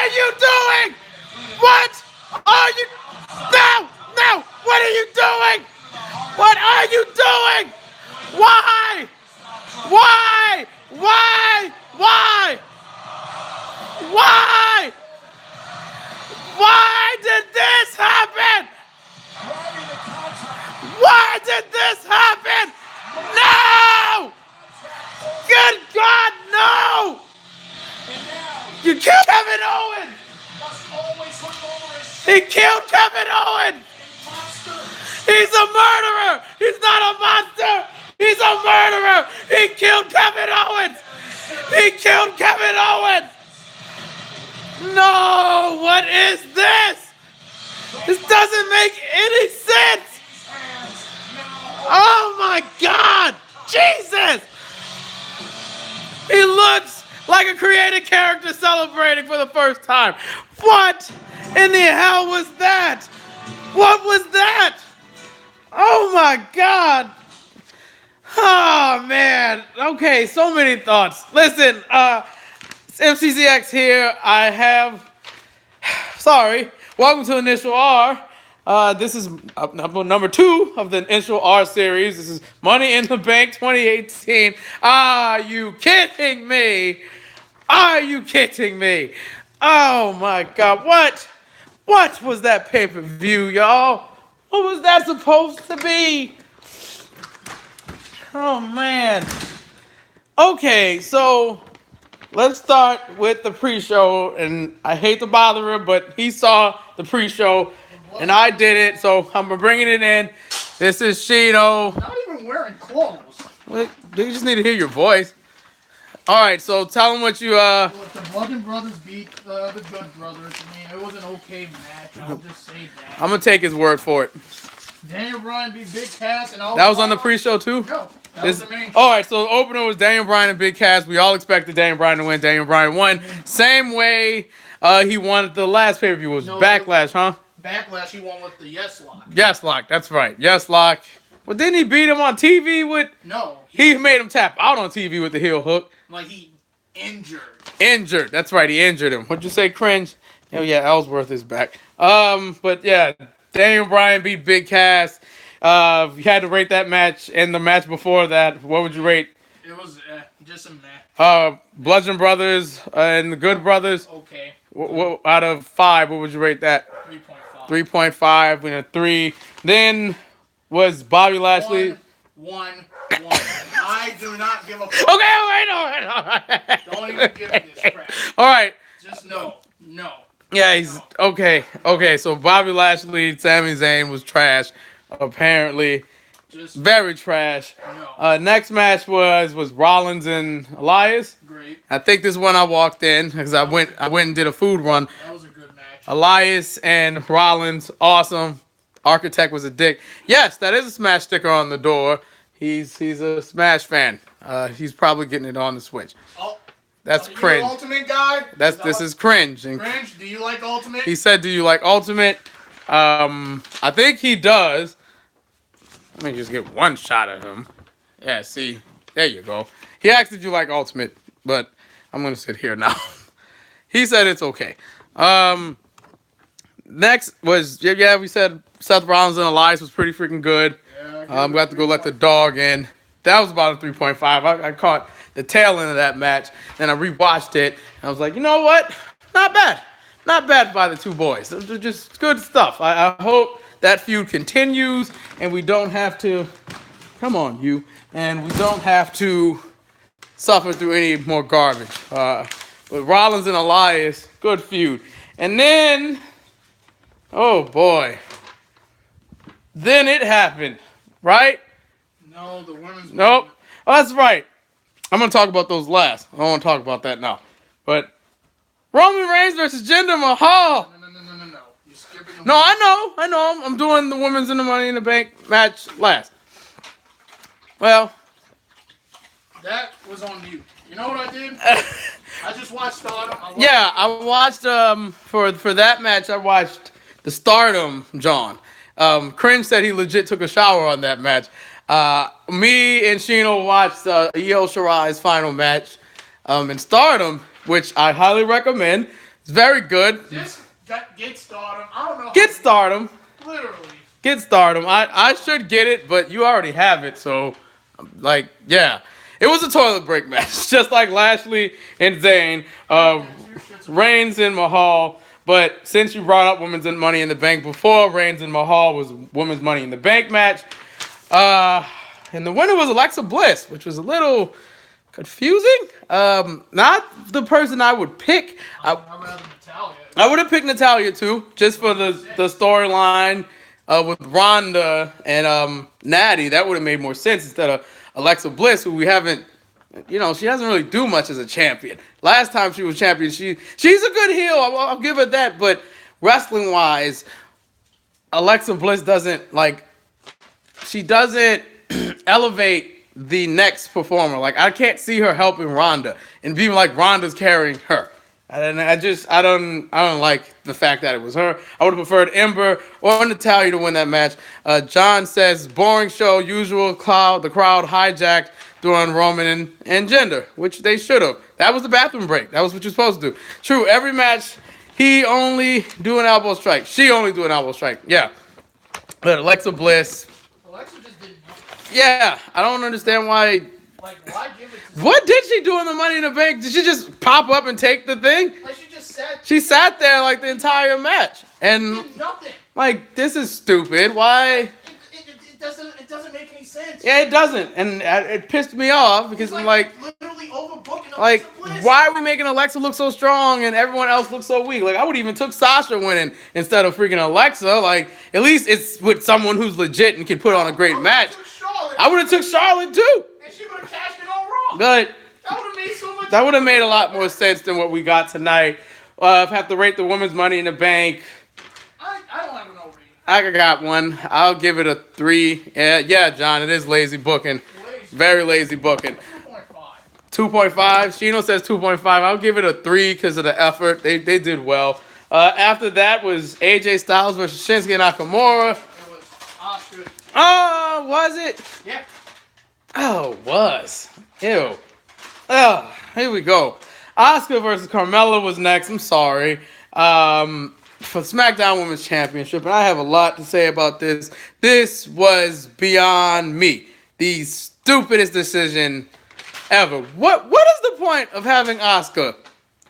are you doing? What are you? No, no. What are you doing? What are you doing? Why? Why? Why? Why? Why? Why did this happen? Why did this happen? No! Good God, no! You killed Kevin Owens! He killed Kevin Owens! He's a murderer! He's not a monster! He's a murderer! He killed Kevin Owens! He killed Kevin Owens! No! What is this? This doesn't make any sense! Oh my God! Jesus! He looks like a created character celebrating for the first time. What in the hell was that? What was that? Oh my God! Oh man. Okay, so many thoughts. Listen, it's MCZX here. I have... Sorry. Welcome to Initial R. This is number 2 of the Initial R series. This is Money in the Bank 2018. Are you kidding me? Are you kidding me? Oh my God. What was that pay-per-view, y'all? What was that supposed to be? Oh man. Okay, so let's start with the pre-show. And I hate to bother him, but he saw the pre-show. And I did it, so I'm bringing it in. This is Shino. Not even wearing clothes. Well, you just need to hear your voice. All right, so tell them what you... Look, the Bludgeon Brothers beat the Good Brothers. I mean, it was an okay match. I'll just say that. I'm going to take his word for it. Daniel Bryan beat Big Cass. And that was on the pre-show, too? No, that was the main show. All right, so the opener was Daniel Bryan and Big Cass. We all expected Daniel Bryan to win. Daniel Bryan won. Same way he won at the last pay-per-view. It was Backlash, huh? Backlash, he won with the Yes Lock. Yes Lock, that's right. Yes Lock. Well, didn't he beat him on TV with... No. He made him tap out on TV with the heel hook. Like, he injured. Injured. That's right. He injured him. What'd you say, cringe? Oh, yeah, Ellsworth is back. But, yeah, Daniel Bryan beat Big Cass. You had to rate that match and the match before that. What would you rate? It was just a match. Bludgeon Brothers and the Good Brothers. Okay. Out of 5, what would you rate that? 3.5. 3.5. We had 3. Then was Bobby Lashley. 1. I do not give a fuck. Okay, all right. Don't even give me this crap. All right. Just no. Yeah, he's okay. Okay, so Bobby Lashley, Sami Zayn was trash. Apparently, just very trash. No. Next match was Rollins and Elias. Great. I think this one I walked in because I went and did a food run. That was a good match. Elias and Rollins, awesome. Architect was a dick. Yes, that is a Smash sticker on the door. He's a Smash fan. He's probably getting it on the Switch. Oh, that's cringe. You an Ultimate guy? This is cringe. Cringe? Do you like Ultimate? He said, "Do you like Ultimate?" I think he does. Let me just get one shot of him. Yeah, see, there you go. He asked, "Did you like Ultimate?" But I'm gonna sit here now. He said it's okay. Next was we said Seth Rollins and Elias was pretty freaking good. Yeah, I'm about to go let the dog in. That was about a 3.5. I caught the tail end of that match, and I rewatched it, and I was like, you know what? Not bad. Not bad by the two boys. They're just good stuff. I hope that feud continues, and we don't have to... Come on, you. And we don't have to suffer through any more garbage. But Rollins and Elias, good feud. And then... Oh, boy. Then it happened, right? No, the women's... Nope. Oh, that's right. I'm going to talk about those last. I don't want to talk about that now. But Roman Reigns versus Jinder Mahal. No. You're skipping the... No, I know. I'm doing the women's and the Money in the Bank match last. Well. That was on you. You know what I did? I just watched Stardom. I watched, for that match, I watched the Stardom, John. Cringe said he legit took a shower on that match. Me and Shino watched Io Shirai's final match in Stardom, which I highly recommend. It's very good. Just get Stardom. I don't know. Get Stardom. Literally. Get Stardom. I should get it, but you already have it, so like yeah. It was a toilet break match, just like Lashley and Zayn, Reigns and Mahal. But since you brought up Women's Money in the Bank before, Reigns and Mahal was Women's Money in the Bank match. And the winner was Alexa Bliss, which was a little confusing. Not the person I would pick. I'd rather Natalia. I would have picked Natalia too, just for the storyline with Ronda and Natty. That would have made more sense instead of Alexa Bliss, who we haven't, she doesn't really do much as a champion. Last time she was champion, she's a good heel. I'll give her that. But wrestling wise, Alexa Bliss doesn't elevate the next performer. Like I can't see her helping Ronda and being like Ronda's carrying her. And I don't like the fact that it was her. I would have preferred Ember or Natalya to win that match. John says, boring show, usual the crowd hijacked during Roman and Jinder, which they should have. That was the bathroom break. That was what you're supposed to do. True, every match, he only do an elbow strike. She only do an elbow strike. Yeah. But Alexa Bliss. Alexa just did nothing. Yeah, I don't understand why. Like, why give it to What did she do in the Money in the Bank? Did she just pop up and take the thing? Like, she just sat. She sat there like the entire match. And Did nothing. like, this is stupid. Why? It doesn't make any sense. Yeah, it doesn't. And it pissed me off because It's I'm like, literally overbooking like, Alexa Bliss. why are we making Alexa look so strong and everyone else look so weak? Like, I would even took Sasha winning instead of freaking Alexa. Like, at least it's with someone who's legit and can put on a great match. I would have took Charlotte too. And she would have cashed it all wrong. But That would have made so much. that would have made a lot more sense than what we got tonight. If I have to rate the Women's Money in the Bank, I don't have an overrating. I got one. I'll give it a 3. Yeah, John, it is lazy booking. Very lazy booking. 2.5. 2.5. Shino says 2.5. I'll give it a 3 because of the effort. They did well. After that was AJ Styles versus Shinsuke Nakamura. It was Oscar. Oh, was it? Yeah. Oh, it was. Ew. Oh, here we go. Asuka versus Carmella was next. I'm sorry. For SmackDown Women's Championship, and I have a lot to say about this. This was beyond me. The stupidest decision ever. What is the point of having Asuka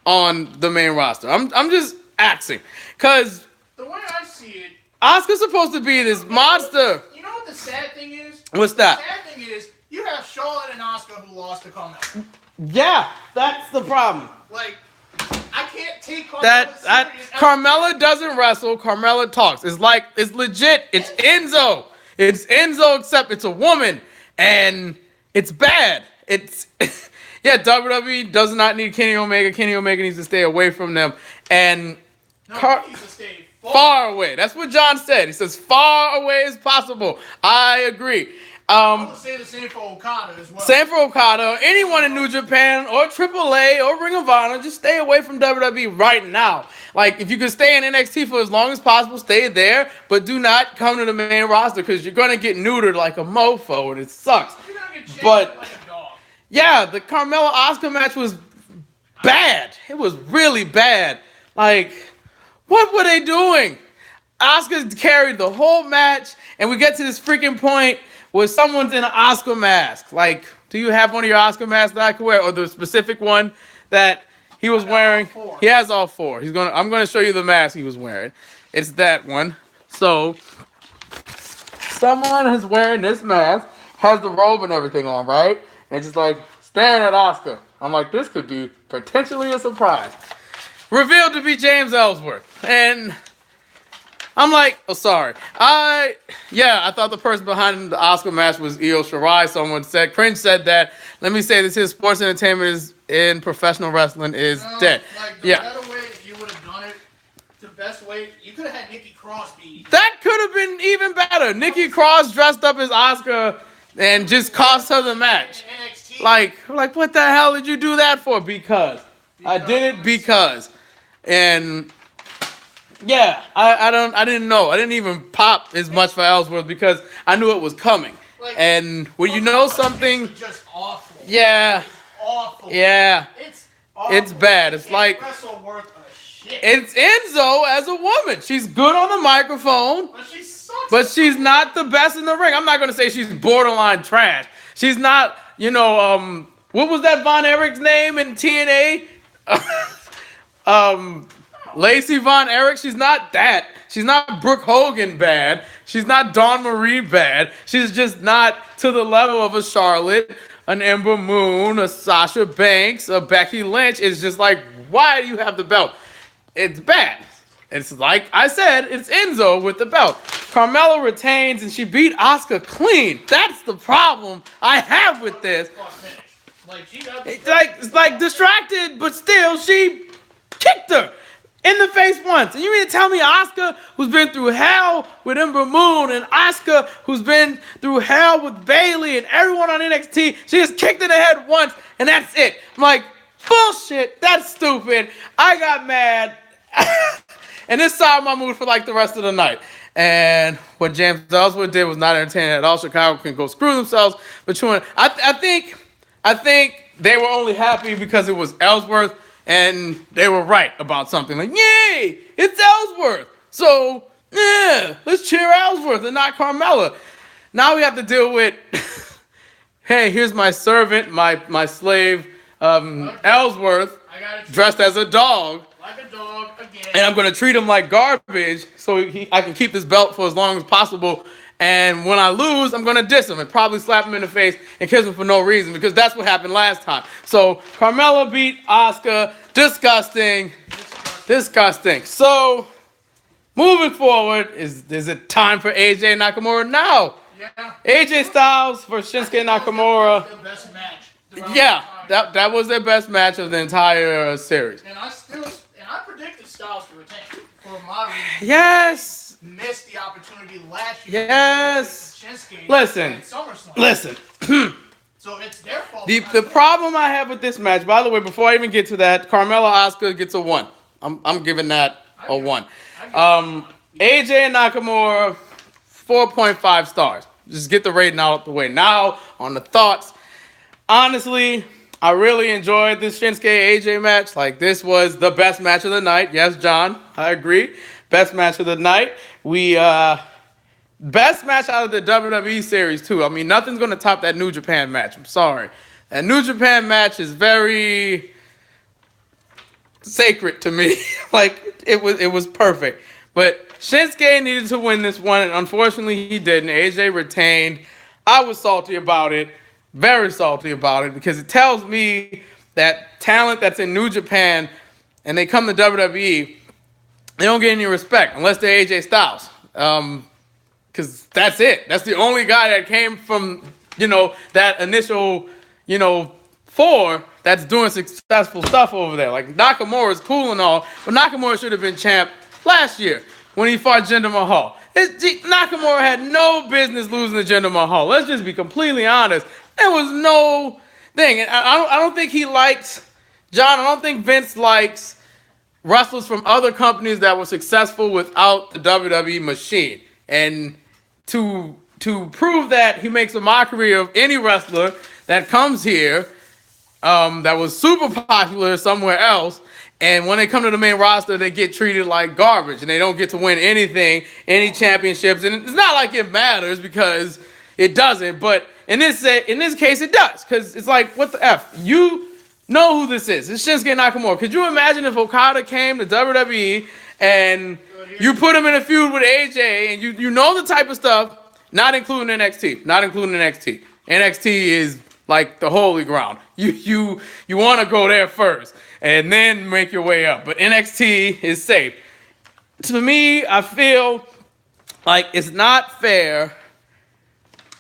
on the main roster? I'm just asking. Cause The way I see it, Asuka's supposed to be this monster. you know what the sad thing is? What's that? The sad thing is, you have Charlotte and Asuka who lost to Carmella. Yeah, that's the problem. Like, I can't take Carmella That serious. Carmella doesn't wrestle. Carmella talks. It's legit. It's Enzo. It's Enzo, except it's a woman, and it's bad. It's yeah. WWE does not need Kenny Omega. Kenny Omega needs to stay away from them, and No, he needs to stay far away. That's what John said. He says far away as possible. I agree. I'm gonna say the same for Okada as well. Same for Okada, anyone in New Japan or AAA or Ring of Honor, just stay away from WWE right now. Like, if you can stay in NXT for as long as possible, stay there, but do not come to the main roster because you're going to get neutered like a mofo, and it sucks. You're gonna get chased But, like a dog. yeah, the Carmella-Asuka match was bad. It was really bad. Like, what were they doing? Asuka carried the whole match, and we get to this freaking point where someone's in an Oscar mask. Like, do you have one of your Oscar masks that I could wear, or the specific one that he was wearing? He has all 4. I'm gonna show you the mask he was wearing. It's that one. So, someone is wearing this mask, has the robe and everything on, right? And just like staring at Oscar. I'm like, this could be potentially a surprise. Revealed to be James Ellsworth, and I'm like, oh, sorry. I thought the person behind the Oscar match was Io Shirai. Someone said, Cringe said that. Let me say this, his sports entertainment is in professional wrestling is dead. Like, the Yeah. better way, if you would have done it, the best way, you could have had Nikki Cross beat. That could have been even better. Nikki Cross dressed up as Oscar and just cost her the match. NXT. Like, what the hell did you do that for? Because. I did it because. And yeah, I didn't know. I didn't even pop as much for Ellsworth because I knew it was coming. Like, And when you know something, It's just awful. yeah, It's awful. yeah, It's awful. it's bad. It's Can't like, wrestle worth a shit. shit. It's Enzo as a woman. She's good on the microphone, But she sucks. but she's not the best in the ring. I'm not going to say she's borderline trash. She's not, what was that Von Erich's name in TNA? Lacey Von Erich. She's not that. She's not Brooke Hogan bad. She's not Dawn Marie bad. She's just not to the level of a Charlotte, an Ember Moon, a Sasha Banks, a Becky Lynch. It's just like, why do you have the belt? It's bad. It's like I said, it's Enzo with the belt. Carmella retains and she beat Asuka clean. That's the problem I have with this. Like, she got It's like distracted, but still she kicked her in the face once. And you mean to tell me Asuka, who's been through hell with Ember Moon, and Asuka, who's been through hell with Bayley and everyone on NXT, she just kicked in the head once, and that's it. I'm like, bullshit, that's stupid. I got mad. And this soured my mood for like the rest of the night. And what James Ellsworth did was not entertaining at all. Chicago can go screw themselves. But I think they were only happy because it was Ellsworth, and they were right about something. Like, yay, it's Ellsworth. So, yeah, let's cheer Ellsworth and not Carmella. Now we have to deal with, hey, here's my servant, my slave, Ellsworth, dressed as a dog. like a dog again. And I'm going to treat him like garbage so I can keep this belt for as long as possible. And when I lose, I'm going to diss him and probably slap him in the face and kiss him for no reason, because that's what happened last time. So Carmella beat Asuka. Disgusting. So moving forward, is it time for AJ Nakamura now? Yeah. AJ Styles versus Shinsuke Nakamura. The best match. Yeah, that was their best match of the entire series. And I predicted Styles to retain for my reason. Yes. Missed the opportunity last year. Yes. Shinsuke Listen. at SummerSlam. Listen. So it's their fault. The problem I have with this match, by the way, before I even get to that, Carmella Asuka gets a 1. I'm giving that a 1. AJ and Nakamura, 4.5 stars. Just get the rating out the way. Now, on the thoughts. Honestly, I really enjoyed this Shinsuke AJ match. Like, this was the best match of the night. Yes, John, I agree. Best match of the night. Best match out of the WWE series, too. I mean, nothing's going to top that New Japan match. I'm sorry. That New Japan match is very sacred to me. Like, it was perfect. But Shinsuke needed to win this one, and unfortunately he didn't. AJ retained. I was salty about it. Very salty about it, because it tells me that talent that's in New Japan and they come to WWE, they don't get any respect unless they're AJ Styles. Because that's it. That's the only guy that came from, that initial, 4 that's doing successful stuff over there. Like, Nakamura is cool and all, but Nakamura should have been champ last year when he fought Jinder Mahal. Nakamura had no business losing to Jinder Mahal. Let's just be completely honest. There was no thing. And I don't think he likes, John, I don't think Vince likes wrestlers from other companies that were successful without the WWE machine. And to prove that, he makes a mockery of any wrestler that comes here that was super popular somewhere else. And when they come to the main roster, they get treated like garbage, and they don't get to win anything, any championships. And it's not like it matters, because it doesn't. But in this case, it does, because it's like, what the F? You know who this is. It's Shinsuke Nakamura. Could you imagine if Okada came to WWE and you put him in a feud with AJ, and you know the type of stuff, not including NXT. NXT is like the holy ground. You want to go there first and then make your way up. But NXT is safe. To me, I feel like it's not fair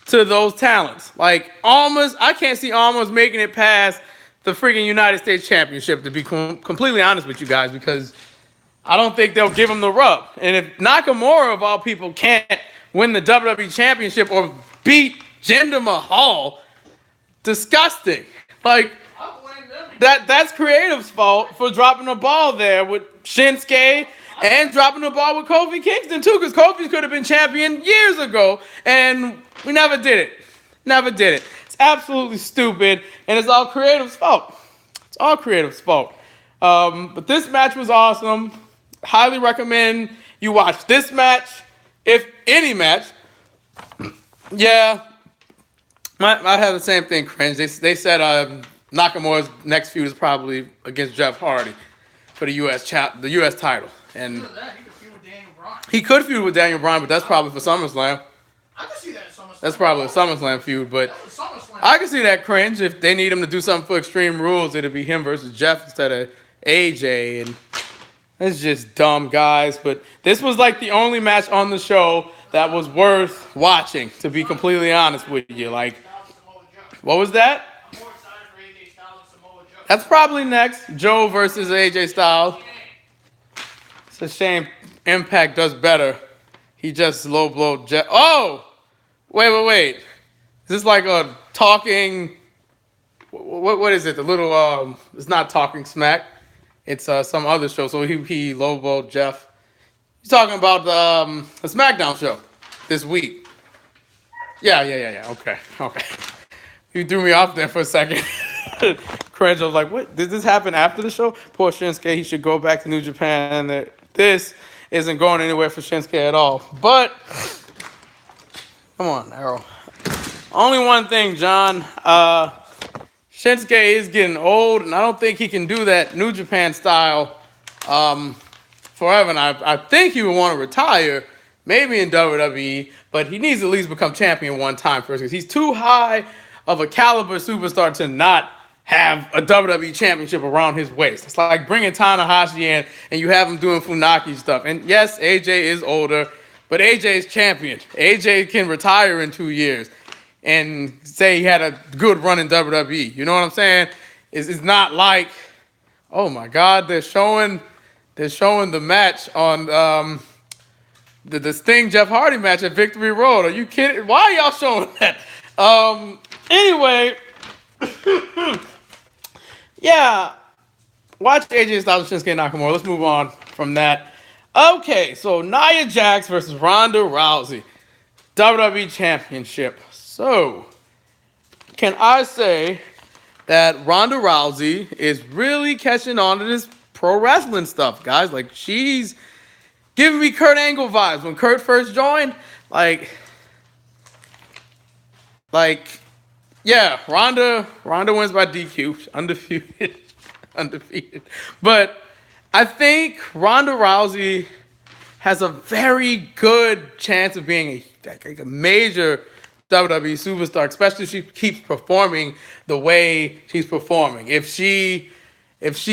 to those talents. Like, I can't see Almas making it past the freaking United States Championship, to be completely honest with you guys, because I don't think they'll give him the rub. And if Nakamura, of all people, can't win the WWE Championship or beat Jinder Mahal, disgusting. Like, that's Creative's fault for dropping the ball there with Shinsuke and dropping the ball with Kofi Kingston, too, because Kofi could have been champion years ago, and we never did it. It's absolutely stupid, and it's all Creative's fault. But this match was awesome. Highly recommend you watch this match, if any match. Yeah, I have the same thing, cringe. They said Nakamura's next feud is probably against Jeff Hardy for the U.S. title, and Look at that. He could feud with Daniel Bryan. he could feud with Daniel Bryan, but that's probably for SummerSlam. I can see that at SummerSlam. That's probably a SummerSlam feud, but That's a SummerSlam. I can see that cringe. If they need him to do something for Extreme Rules, it'd be him versus Jeff instead of AJ, and it's just dumb, guys. But this was like the only match on the show that was worth watching, to be completely honest with you. Like, what was that? I'm more excited for AJ Styles and Samoa Joe. That's probably next. Joe versus AJ Styles. It's a shame Impact does better. He just low blowed Jeff. Oh! Wait. Is this like a talking... What is it? The little... It's not Talking Smack. It's some other show. So he low blowed Jeff. He's talking about the SmackDown show this week. Yeah. Okay. You threw me off there for a second. Cringe. I was like, what? Did this happen after the show? Poor Shinsuke. He should go back to New Japan. This isn't going anywhere for Shinsuke at all. But, come on, Arrow. Only one thing, John. Shinsuke is getting old, and I don't think he can do that New Japan style forever. And I think he would want to retire, maybe in WWE, but he needs to at least become champion one time first, because he's too high of a caliber superstar to not have a WWE championship around his waist. It's like bringing Tanahashi in and you have him doing Funaki stuff. And yes, AJ is older, but AJ is champion. AJ can retire in 2 years and say he had a good run in WWE. You know what I'm saying? It's not like, oh my God, they're showing the match on the Sting Jeff Hardy match at Victory Road. Are you kidding? Why are y'all showing that? Anyway, yeah, watch AJ Styles and Shinsuke Nakamura. Let's move on from that. Okay, so Nia Jax versus Ronda Rousey, WWE Championship. So, can I say that Ronda Rousey is really catching on to this pro wrestling stuff, guys? Like, she's giving me Kurt Angle vibes. When Kurt first joined, yeah, Ronda wins by DQ, undefeated. But I think Ronda Rousey has a very good chance of being a major WWE superstar, especially if she keeps performing the way she's performing. If she keeps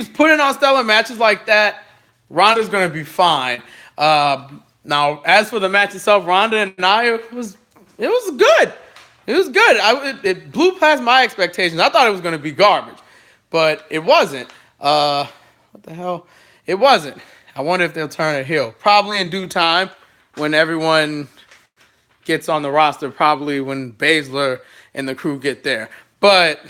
putting on stellar matches like that, Ronda's gonna be fine. Now, as for the match itself, Ronda and Nia it was good. It was good. It blew past my expectations. I thought it was gonna be garbage, but it wasn't. What the hell? It wasn't. I wonder if they'll turn it heel. Probably in due time, when everyone gets on the roster. Probably when Baszler and the crew get there. But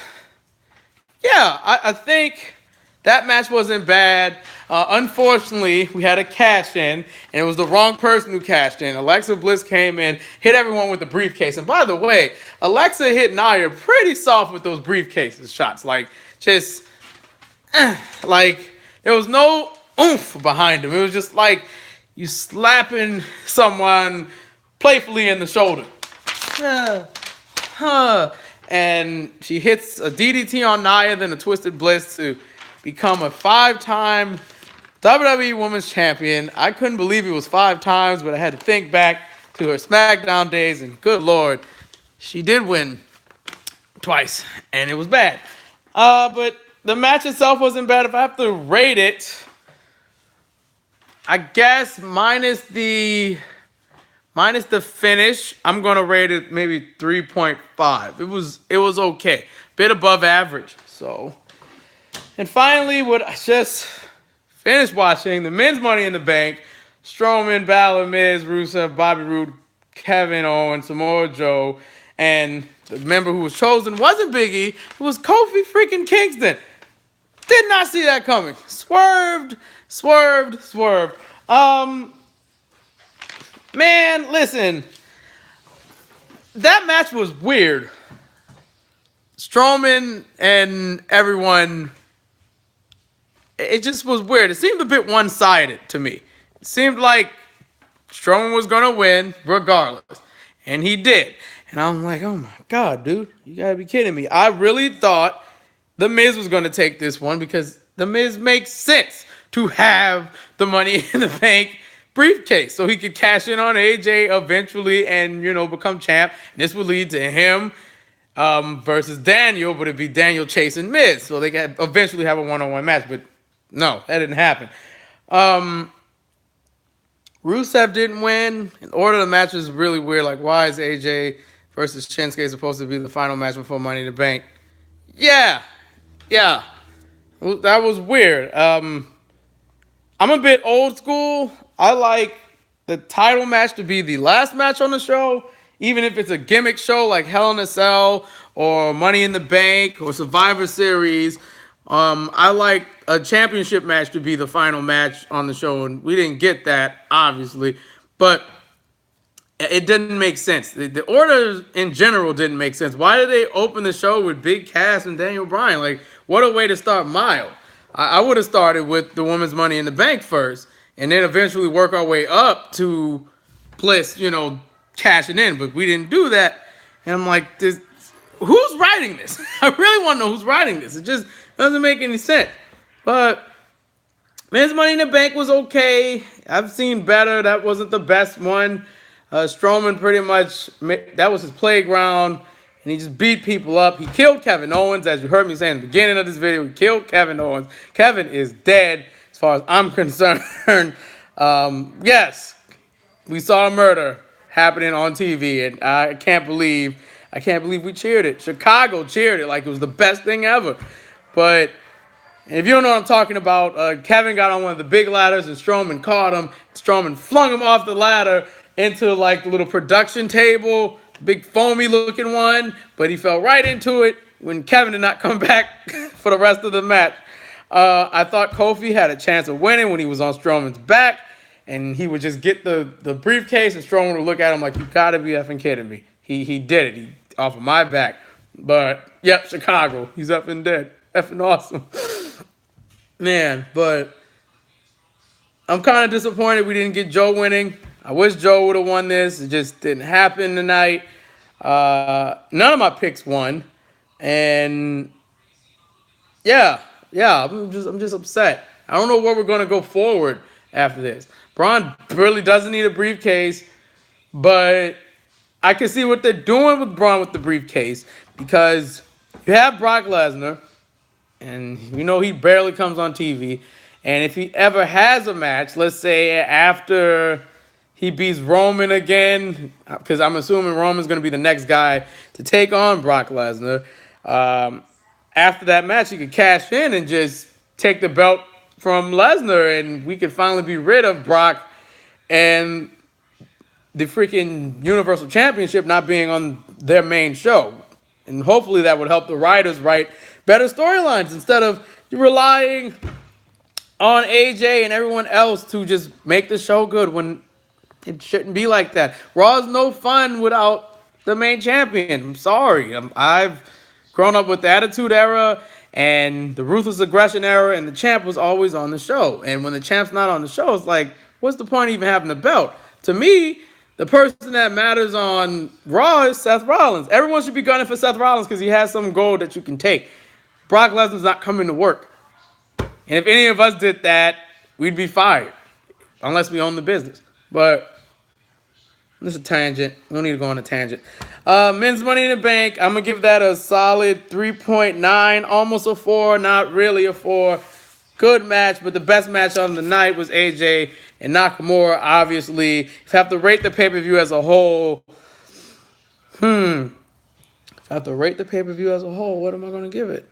yeah, I think that match wasn't bad. Unfortunately, we had a cash in, and it was the wrong person who cashed in. Alexa Bliss came in, hit everyone with the briefcase. And by the way, Alexa hit Nia pretty soft with those briefcases shots. Like, just, like, there was no oomph behind him. It was just like you slapping someone playfully in the shoulder. And she hits a DDT on Nia, then a Twisted Bliss to become a 5-time WWE Women's Champion. I couldn't believe it was 5 times, but I had to think back to her SmackDown days, and good Lord, she did win twice, and it was bad. But the match itself wasn't bad. If I have to rate it, I guess minus the finish, I'm gonna rate it maybe 3.5. It was okay, bit above average. So, and finally, what I just finished watching, the men's Money in the Bank, Strowman, Balor, Miz, Rusev, Bobby Roode, Kevin Owens, Samoa Joe, and the member who was chosen wasn't Big E, it was Kofi freaking Kingston. Did not see that coming. Swerved. Man, listen. That match was weird. Strowman and everyone, it just was weird. It seemed a bit one-sided to me. It seemed like Strowman was going to win regardless. And he did. And I'm like, oh my God, dude. You got to be kidding me. I really thought The Miz was going to take this one because The Miz makes sense to have the Money in the Bank briefcase so he could cash in on AJ eventually and, become champ. And this would lead to him versus Daniel, but it'd be Daniel chasing Miz. So they could eventually have a one-on-one match. But no, that didn't happen. Rusev didn't win. In order, the match was really weird. Like, why is AJ versus Shinsuke supposed to be the final match before Money in the Bank? Yeah. That was weird. I'm a bit old school. I like the title match to be the last match on the show, even if it's a gimmick show like Hell in a Cell or Money in the Bank or Survivor Series. I like a championship match to be the final match on the show, and we didn't get that, obviously, but it didn't make sense. The order in general didn't make sense. Why did they open the show with Big Cass and Daniel Bryan? Like, what a way to start mild. I would have started with the women's Money in the Bank first, and then eventually work our way up to Bliss, cashing in, but we didn't do that, and I'm like, who's writing this? I really want to know who's writing this. It just doesn't make any sense. But Men's Money in the Bank was okay. I've seen better. That wasn't the best one. Strowman pretty much, that was his playground, and he just beat people up. He killed Kevin Owens, as you heard me say in the beginning of this video. He killed Kevin Owens. Kevin is dead, as far as I'm concerned. Yes, we saw a murder happening on TV, and I can't believe we cheered it. Chicago cheered it like it was the best thing ever. But if you don't know what I'm talking about, Kevin got on one of the big ladders and Strowman caught him. Strowman flung him off the ladder into like the little production table, big foamy looking one, but he fell right into it when Kevin did not come back for the rest of the match. I thought Kofi had a chance of winning when he was on Strowman's back, and he would just get the briefcase and Strowman would look at him like, you gotta be effing kidding me. He did it. He off of my back. But, yep, Chicago. He's up and dead. Effing awesome. Man, but I'm kind of disappointed we didn't get Joe winning. I wish Joe would have won this. It just didn't happen tonight. None of my picks won. And, yeah, I'm just upset. I don't know where we're going to go forward after this. Braun really doesn't need a briefcase, but I can see what they're doing with Braun with the briefcase, because you have Brock Lesnar, and he barely comes on TV. And if he ever has a match, let's say after he beats Roman again, because I'm assuming Roman's going to be the next guy to take on Brock Lesnar, after that match, he could cash in and just take the belt from Lesnar, and we could finally be rid of Brock and the freaking Universal Championship not being on their main show. And hopefully that would help the writers write better storylines instead of relying on AJ and everyone else to just make the show good when it shouldn't be like that. Raw is no fun without the main champion. I'm sorry. I've grown up with the Attitude Era and the Ruthless Aggression Era, and the champ was always on the show. And when the champ's not on the show, it's like, what's the point of even having the belt? To me, the person that matters on Raw is Seth Rollins. Everyone should be gunning for Seth Rollins because he has some gold that you can take. Brock Lesnar's not coming to work. And if any of us did that, we'd be fired. Unless we own the business. But this is a tangent. We don't need to go on a tangent. Men's Money in the Bank, I'm going to give that a solid 3.9. Almost a 4, not really a 4. Good match, but the best match on the night was AJ and Nakamura, obviously. If I have to rate the pay-per-view as a whole, what am I going to give it?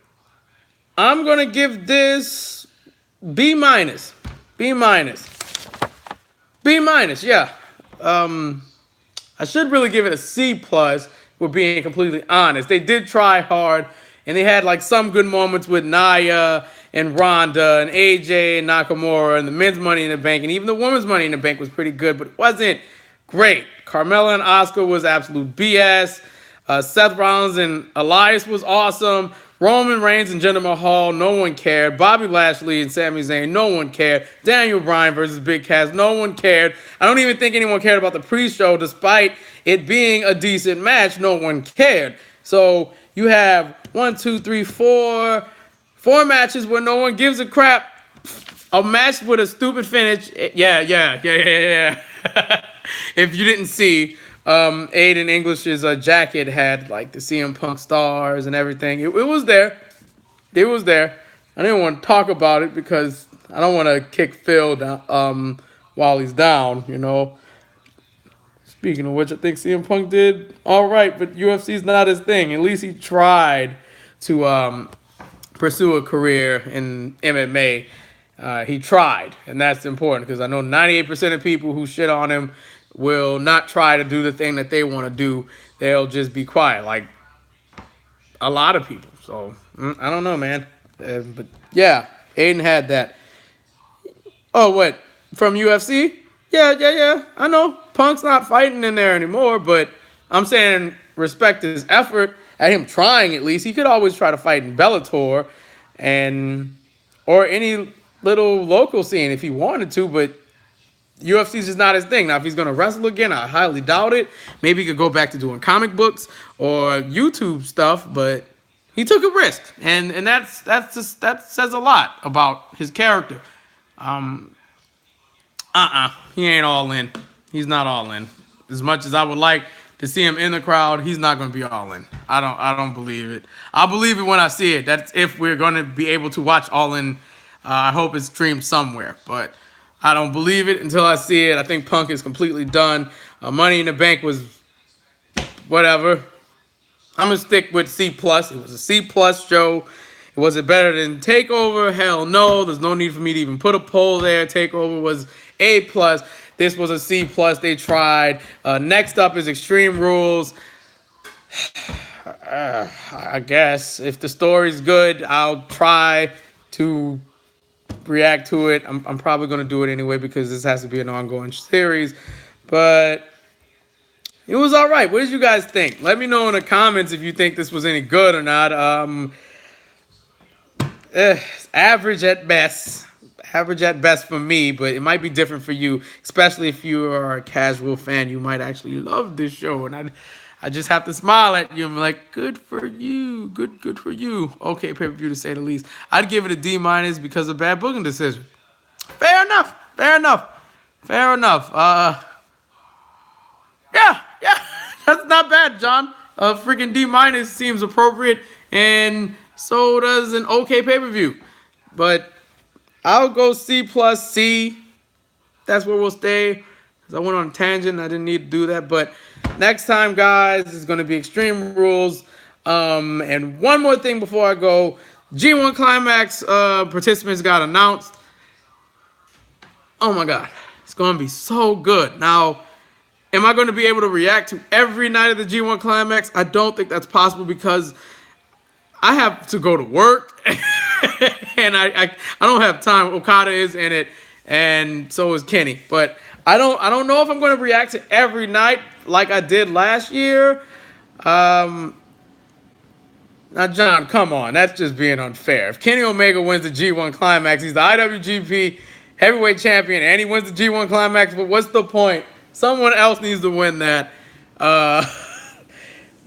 I'm going to give this B-. B-, yeah. I should really give it a C+, we're being completely honest. They did try hard, and they had like some good moments with Nia and Ronda and AJ and Nakamura and the men's Money in the Bank, and even the women's Money in the Bank was pretty good, but it wasn't great. Carmella and Asuka was absolute BS. Seth Rollins and Elias was awesome. Roman Reigns and Jinder Mahal, no one cared. Bobby Lashley and Sami Zayn, no one cared. Daniel Bryan versus Big Cass, no one cared. I don't even think anyone cared about the pre-show, despite it being a decent match. No one cared. So you have 4 matches where no one gives a crap. A match with a stupid finish. Yeah. If you didn't see, Aiden English's jacket had like the CM Punk stars and everything. It was there. It was there. I didn't want to talk about it because I don't want to kick Phil down, while he's down, you know. Speaking of which, I think CM Punk did all right, but UFC's not his thing. At least he tried to pursue a career in MMA. He tried, and that's important because I know 98% of people who shit on him will not try to do the thing that they want to do. They'll just be quiet, like a lot of people. So, I don't know, man. But yeah, Aiden had that. Oh, what? From UFC? Yeah. I know. Punk's not fighting in there anymore, but I'm saying respect his effort at him trying at least. He could always try to fight in Bellator or any little local scene if he wanted to, but UFC's just not his thing. Now, if he's going to wrestle again, I highly doubt it. Maybe he could go back to doing comic books or YouTube stuff, but he took a risk, and that says a lot about his character. He ain't all in. He's not all in. As much as I would like to see him in the crowd, he's not going to be all in. I don't believe it. I'll believe it when I see it. That's if we're going to be able to watch All In. I hope it's streamed somewhere, but I don't believe it until I see it. I think Punk is completely done. Money in the Bank was whatever. I'm going to stick with C+. It was a C+ show. Was it better than TakeOver? Hell no. There's no need for me to even put a poll there. TakeOver was A+. This was a C+. They tried. Next up is Extreme Rules. I guess if the story's good, I'll try to react to it. I'm probably going to do it anyway because this has to be an ongoing series. But it was all right. What did you guys think? Let me know in the comments if you think this was any good or not. Average at best. Average at best for me, but it might be different for you, especially if you are a casual fan. You might actually love this show, and I just have to smile at you and be like, good for you. Good for you. Okay, pay-per-view to say the least. I'd give it a D- because of bad booking decision. Fair enough. Yeah. That's not bad, John. A freaking D- seems appropriate, and so does an okay pay-per-view. But I'll go C+, C. That's where we'll stay. Because I went on a tangent. I didn't need to do that. But next time, guys, is going to be Extreme Rules. And one more thing before I go. G1 Climax participants got announced. Oh, my God. It's going to be so good. Now, am I going to be able to react to every night of the G1 Climax? I don't think that's possible because I have to go to work. And I don't have time. Okada is in it, and so is Kenny. But I don't know if I'm going to react to every night like I did last year. Now, John, come on. That's just being unfair. If Kenny Omega wins the G1 Climax, he's the IWGP Heavyweight Champion, and he wins the G1 Climax, but what's the point? Someone else needs to win that.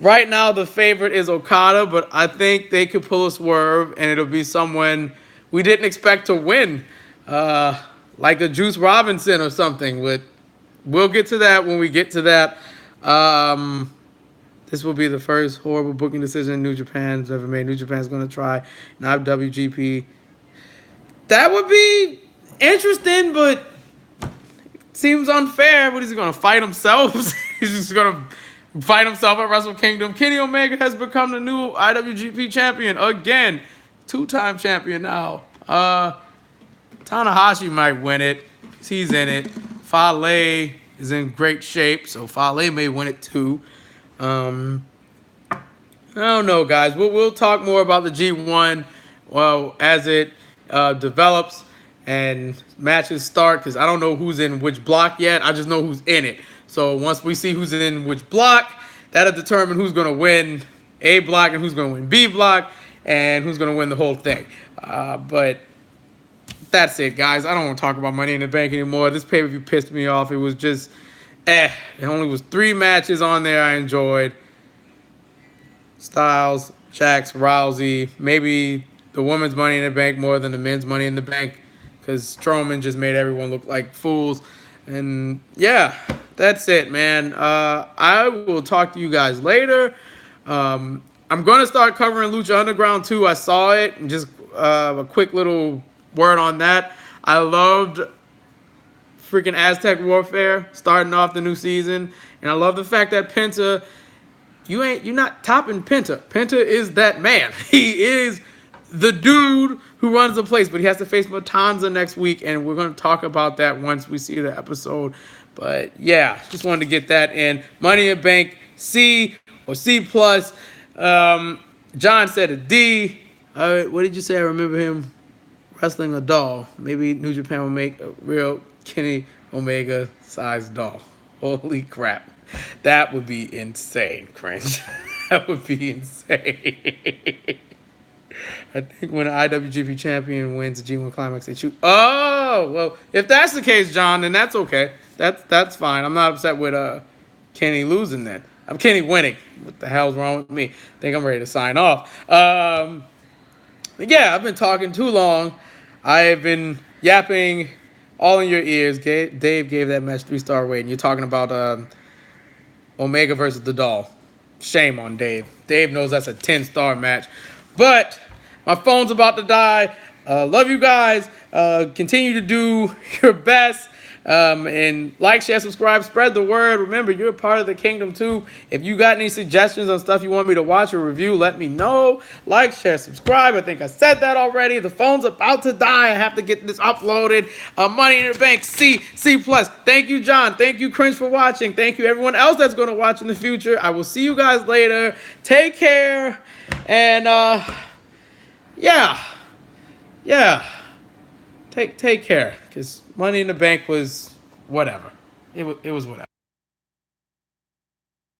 Right now, the favorite is Okada, but I think they could pull a swerve, and it'll be someone we didn't expect to win, like a Juice Robinson or something. But we'll get to that when we get to that. This will be the first horrible booking decision New Japan's ever made. New Japan's going to try not WGP. That would be interesting, but seems unfair. What is he going to fight himself? He's just going to fight himself at Wrestle Kingdom. Kenny Omega has become the new IWGP champion again. 2-time champion now. Tanahashi might win it. He's in it. Fale is in great shape, so Fale may win it too. I don't know, guys. We'll talk more about the G1 as it develops and matches start, because I don't know who's in which block yet. I just know who's in it. So once we see who's in which block, that'll determine who's going to win A block and who's going to win B block and who's going to win the whole thing. But that's it, guys. I don't want to talk about Money in the Bank anymore. This pay-per-view pissed me off. It was just, It only was 3 matches on there I enjoyed. Styles, Jax, Rousey. Maybe the women's Money in the Bank more than the men's Money in the Bank, because Strowman just made everyone look like fools. And yeah, that's it, man. I will talk to you guys later. I'm going to start covering Lucha Underground too. I saw it, and just a quick little word on that. I loved freaking Aztec Warfare starting off the new season, and I love the fact that Penta, you're not topping Penta. Penta is that man. He is the dude who runs the place, but he has to face Matanza next week, and we're going to talk about that once we see the episode. But yeah, just wanted to get that in. Money in the Bank, C or C+. John said a D. What did you say? I remember him wrestling a doll. Maybe New Japan will make a real Kenny Omega sized doll. Holy crap. That would be insane, cringe. That would be insane. I think when an IWGP champion wins the G1 Climax, they shoot. Oh, well, if that's the case, John, then that's okay. That's fine. I'm not upset with Kenny losing then. I'm Kenny winning. What the hell's wrong with me? I think I'm ready to sign off. Yeah, I've been talking too long. I have been yapping all in your ears. Dave gave that match 3-star rating. You're talking about Omega versus the Doll. Shame on Dave. Dave knows that's a 10-star match. But my phone's about to die. Love you guys. Continue to do your best. And like, share, subscribe, spread the word. Remember, you're a part of the kingdom too. If you got any suggestions on stuff you want me to watch or review, let me know. Like, share, subscribe. I think I said that already. The phone's about to die. I have to get this uploaded. Money in the Bank, C+. Thank you, John. Thank you, Cringe, for watching. Thank you, everyone else that's going to watch in the future. I will see you guys later. Take care. And, yeah. Take care, because Money in the Bank was whatever. It was whatever.